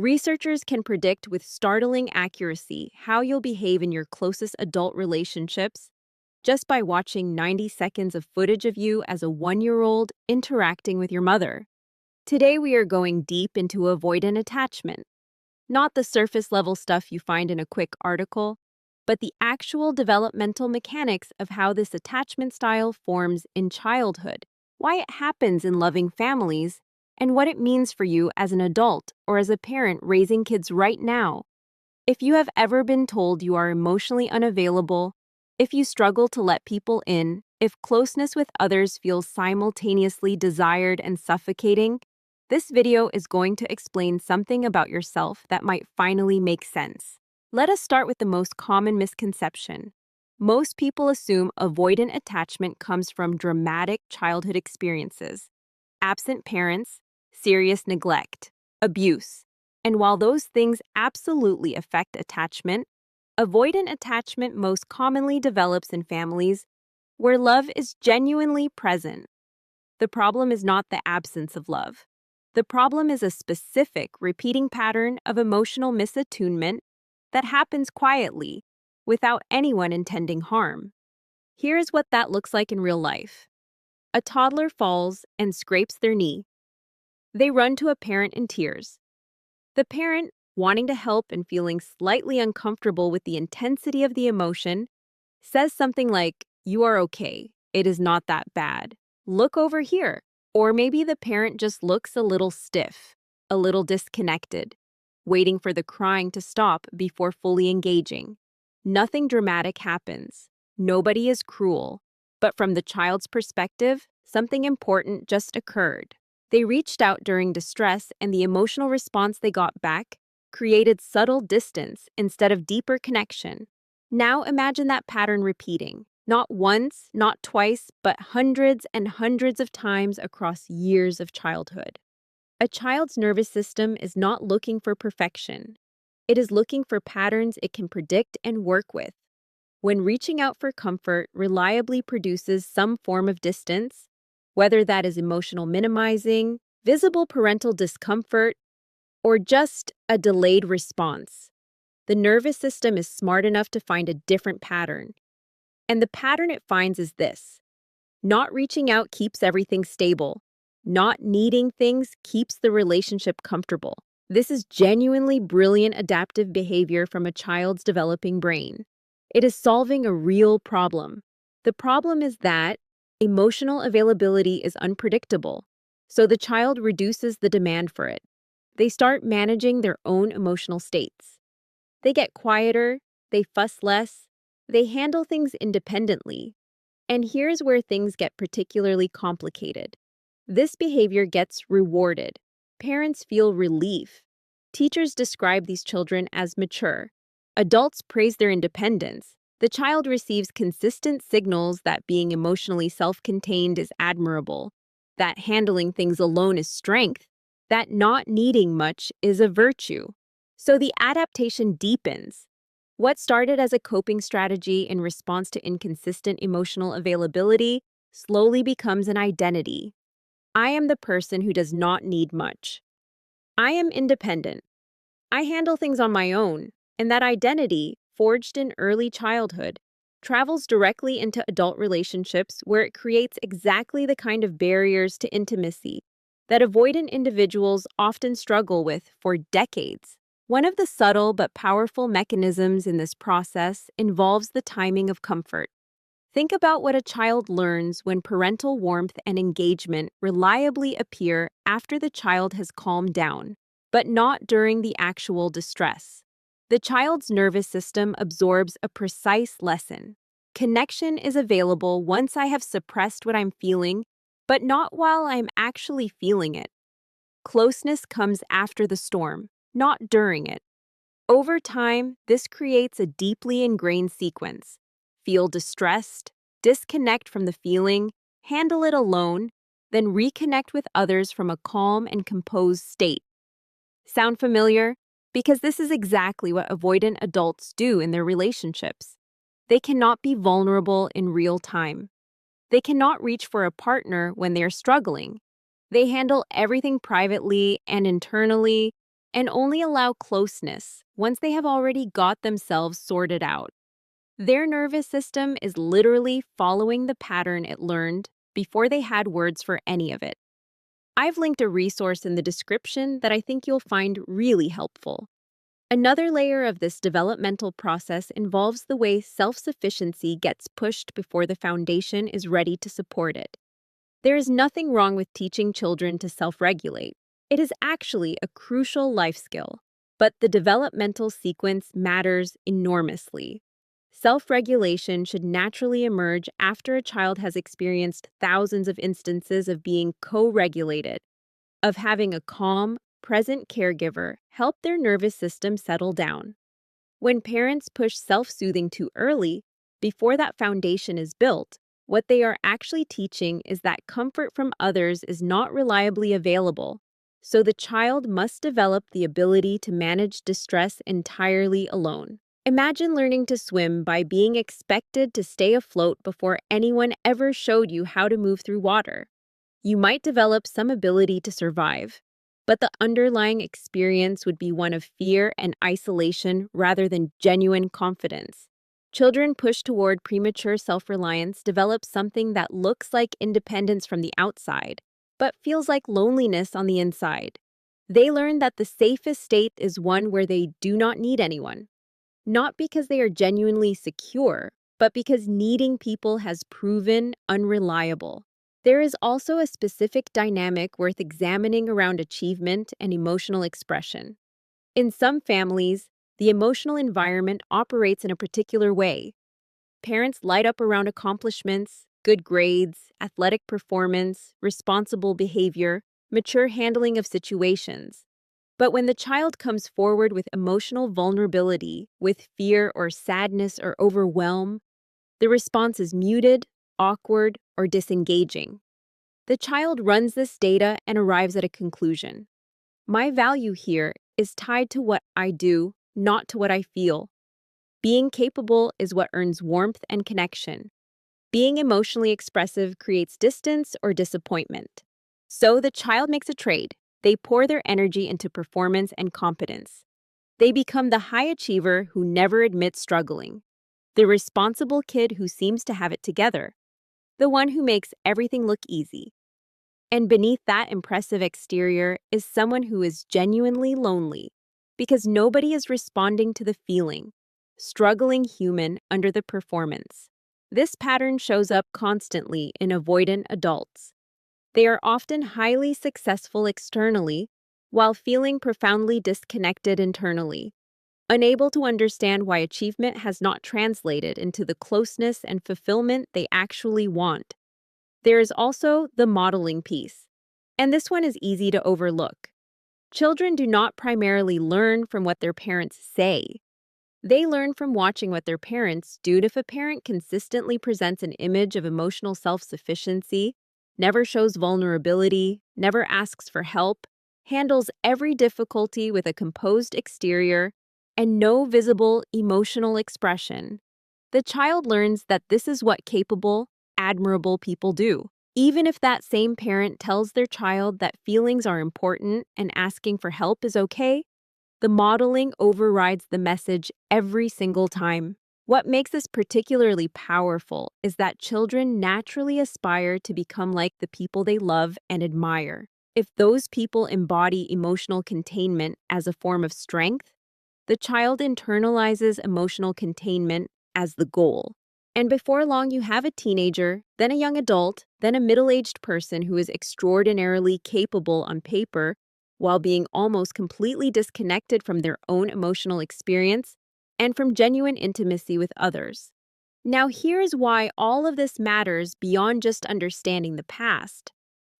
Researchers can predict with startling accuracy how you'll behave in your closest adult relationships just by watching 90 seconds of footage of you as a 1-year-old interacting with your mother. Today, we are going deep into avoidant attachment, not the surface level stuff you find in a quick article, but the actual developmental mechanics of how this attachment style forms in childhood, why it happens in loving families, and what it means for you as an adult or as a parent raising kids right now. If you have ever been told you are emotionally unavailable, if you struggle to let people in, if closeness with others feels simultaneously desired and suffocating, this video is going to explain something about yourself that might finally make sense. Let us start with the most common misconception. Most people assume avoidant attachment comes from dramatic childhood experiences, absent parents, serious neglect, abuse. And while those things absolutely affect attachment, avoidant attachment most commonly develops in families where love is genuinely present. The problem is not the absence of love. The problem is a specific, repeating pattern of emotional misattunement that happens quietly, without anyone intending harm. Here's what that looks like in real life. A toddler falls and scrapes their knee. They run to a parent in tears. The parent, wanting to help and feeling slightly uncomfortable with the intensity of the emotion, says something like, "You are okay. It is not that bad. Look over here." Or maybe the parent just looks a little stiff, a little disconnected, waiting for the crying to stop before fully engaging. Nothing dramatic happens. Nobody is cruel. But from the child's perspective, something important just occurred. They reached out during distress, and the emotional response they got back created subtle distance instead of deeper connection. Now imagine that pattern repeating. Not once, not twice, but hundreds and hundreds of times across years of childhood. A child's nervous system is not looking for perfection. It is looking for patterns it can predict and work with. When reaching out for comfort reliably produces some form of distance, whether that is emotional minimizing, visible parental discomfort, or just a delayed response, the nervous system is smart enough to find a different pattern. And the pattern it finds is this: not reaching out keeps everything stable. Not needing things keeps the relationship comfortable. This is genuinely brilliant adaptive behavior from a child's developing brain. It is solving a real problem. The problem is that emotional availability is unpredictable, so the child reduces the demand for it. They start managing their own emotional states. They get quieter, they fuss less, they handle things independently. And here's where things get particularly complicated. This behavior gets rewarded. Parents feel relief. Teachers describe these children as mature. Adults praise their independence. The child receives consistent signals that being emotionally self-contained is admirable, that handling things alone is strength, that not needing much is a virtue. So the adaptation deepens. What started as a coping strategy in response to inconsistent emotional availability slowly becomes an identity. I am the person who does not need much. I am independent. I handle things on my own, and that identity, forged in early childhood, travels directly into adult relationships where it creates exactly the kind of barriers to intimacy that avoidant individuals often struggle with for decades. One of the subtle but powerful mechanisms in this process involves the timing of comfort. Think about what a child learns when parental warmth and engagement reliably appear after the child has calmed down, but not during the actual distress. The child's nervous system absorbs a precise lesson. Connection is available once I have suppressed what I'm feeling, but not while I'm actually feeling it. Closeness comes after the storm, not during it. Over time, this creates a deeply ingrained sequence. Feel distressed, disconnect from the feeling, handle it alone, then reconnect with others from a calm and composed state. Sound familiar? Because this is exactly what avoidant adults do in their relationships. They cannot be vulnerable in real time. They cannot reach for a partner when they are struggling. They handle everything privately and internally, and only allow closeness once they have already got themselves sorted out. Their nervous system is literally following the pattern it learned before they had words for any of it. I've linked a resource in the description that I think you'll find really helpful. Another layer of this developmental process involves the way self-sufficiency gets pushed before the foundation is ready to support it. There is nothing wrong with teaching children to self-regulate. It is actually a crucial life skill, but the developmental sequence matters enormously. Self-regulation should naturally emerge after a child has experienced thousands of instances of being co-regulated, of having a calm, present caregiver help their nervous system settle down. When parents push self-soothing too early, before that foundation is built, what they are actually teaching is that comfort from others is not reliably available, so the child must develop the ability to manage distress entirely alone. Imagine learning to swim by being expected to stay afloat before anyone ever showed you how to move through water. You might develop some ability to survive, but the underlying experience would be one of fear and isolation rather than genuine confidence. Children pushed toward premature self-reliance develop something that looks like independence from the outside, but feels like loneliness on the inside. They learn that the safest state is one where they do not need anyone, not because they are genuinely secure, but because needing people has proven unreliable. There is also a specific dynamic worth examining around achievement and emotional expression. In some families, the emotional environment operates in a particular way. Parents light up around accomplishments, good grades, athletic performance, responsible behavior, mature handling of situations. But when the child comes forward with emotional vulnerability, with fear or sadness or overwhelm, the response is muted, awkward, or disengaging. The child runs this data and arrives at a conclusion. My value here is tied to what I do, not to what I feel. Being capable is what earns warmth and connection. Being emotionally expressive creates distance or disappointment. So the child makes a trade. They pour their energy into performance and competence. They become the high achiever who never admits struggling, the responsible kid who seems to have it together, the one who makes everything look easy. And beneath that impressive exterior is someone who is genuinely lonely, because nobody is responding to the feeling, struggling human under the performance. This pattern shows up constantly in avoidant adults. They are often highly successful externally, while feeling profoundly disconnected internally, unable to understand why achievement has not translated into the closeness and fulfillment they actually want. There is also the modeling piece, and this one is easy to overlook. Children do not primarily learn from what their parents say. They learn from watching what their parents do. If a parent consistently presents an image of emotional self-sufficiency, never shows vulnerability, never asks for help, handles every difficulty with a composed exterior, and no visible emotional expression, the child learns that this is what capable, admirable people do. Even if that same parent tells their child that feelings are important and asking for help is okay, the modeling overrides the message every single time. What makes this particularly powerful is that children naturally aspire to become like the people they love and admire. If those people embody emotional containment as a form of strength, the child internalizes emotional containment as the goal. And before long, you have a teenager, then a young adult, then a middle-aged person who is extraordinarily capable on paper, while being almost completely disconnected from their own emotional experience and from genuine intimacy with others. Now, here's why all of this matters beyond just understanding the past.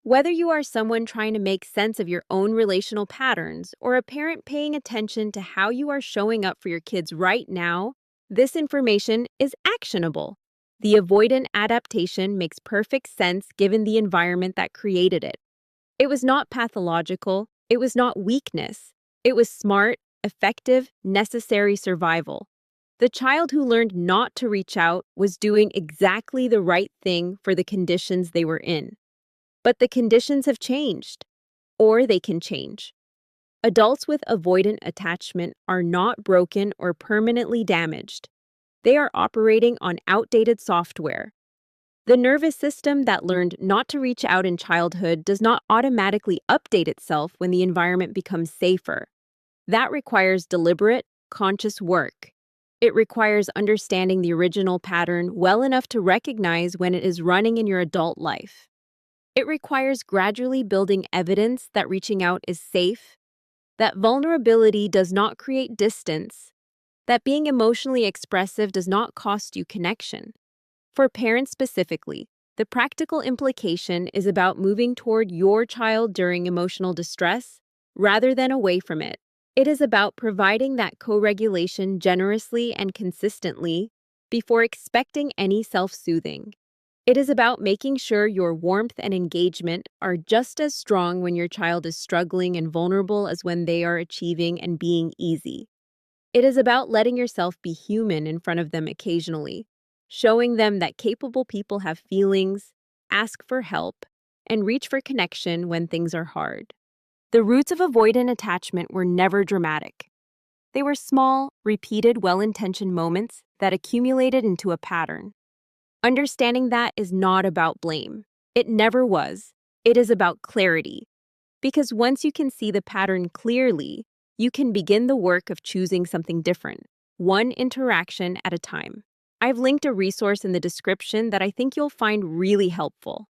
Whether you are someone trying to make sense of your own relational patterns or a parent paying attention to how you are showing up for your kids right now, this information is actionable. The avoidant adaptation makes perfect sense given the environment that created it. It was not pathological. It was not weakness. It was smart, effective, necessary survival. The child who learned not to reach out was doing exactly the right thing for the conditions they were in. But the conditions have changed, or they can change. Adults with avoidant attachment are not broken or permanently damaged. They are operating on outdated software. The nervous system that learned not to reach out in childhood does not automatically update itself when the environment becomes safer. That requires deliberate, conscious work. It requires understanding the original pattern well enough to recognize when it is running in your adult life. It requires gradually building evidence that reaching out is safe, that vulnerability does not create distance, that being emotionally expressive does not cost you connection. For parents specifically, the practical implication is about moving toward your child during emotional distress rather than away from it. It is about providing that co-regulation generously and consistently before expecting any self-soothing. It is about making sure your warmth and engagement are just as strong when your child is struggling and vulnerable as when they are achieving and being easy. It is about letting yourself be human in front of them occasionally, showing them that capable people have feelings, ask for help, and reach for connection when things are hard. The roots of avoidant attachment were never dramatic. They were small, repeated, well-intentioned moments that accumulated into a pattern. Understanding that is not about blame. It never was. It is about clarity. Because once you can see the pattern clearly, you can begin the work of choosing something different, one interaction at a time. I've linked a resource in the description that I think you'll find really helpful.